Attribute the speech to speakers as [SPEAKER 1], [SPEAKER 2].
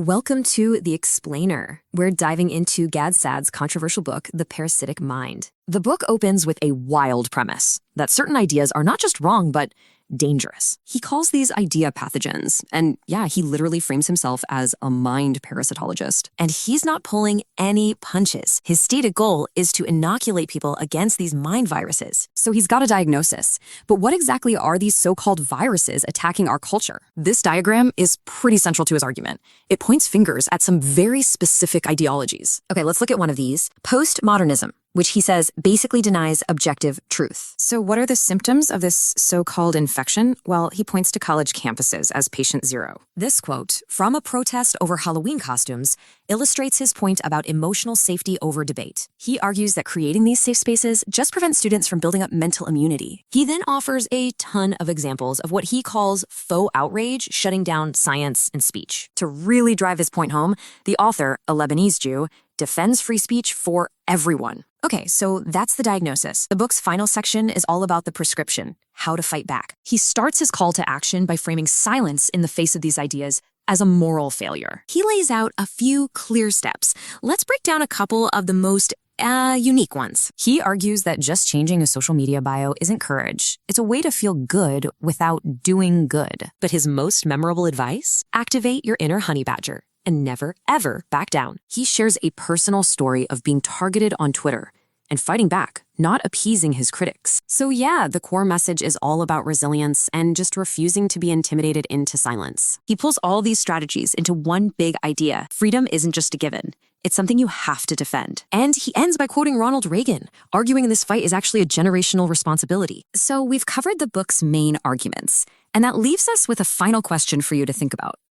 [SPEAKER 1] Welcome to The Explainer. We're diving into Gad Saad's controversial book, The Parasitic Mind. The book opens with a wild premise that certain ideas are not just wrong, but dangerous. He calls these idea pathogens, and yeah, he literally frames himself as a mind parasitologist. And he's not pulling any punches. His stated goal is to inoculate people against these mind viruses. So he's got a diagnosis. But what exactly are these so-called viruses attacking our culture? This diagram is pretty central to his argument. It points fingers at some very specific ideologies. Okay, let's look at one of these. Postmodernism, which he says basically denies objective truth. So what are the symptoms of this so-called infection? Well, he points to college campuses as patient zero. This quote, from a protest over Halloween costumes, illustrates his point about emotional safety over debate. He argues that creating these safe spaces just prevents students from building up mental immunity. He then offers a ton of examples of what he calls faux outrage shutting down science and speech. To really drive his point home, the author, a Lebanese Jew, defends free speech for everyone. Okay, so that's the diagnosis. The book's final section is all about the prescription, how to fight back. He starts his call to action by framing silence in the face of these ideas as a moral failure. He lays out a few clear steps. Let's break down a couple of the most unique ones. He argues that just changing a social media bio isn't courage. It's a way to feel good without doing good. But his most memorable advice? Activate your inner honey badger and never, ever back down. He shares a personal story of being targeted on Twitter and fighting back, not appeasing his critics. So yeah, the core message is all about resilience and just refusing to be intimidated into silence. He pulls all these strategies into one big idea. Freedom isn't just a given. It's something you have to defend. And he ends by quoting Ronald Reagan, arguing this fight is actually a generational responsibility. So we've covered the book's main arguments, and that leaves us with a final question for you to think about.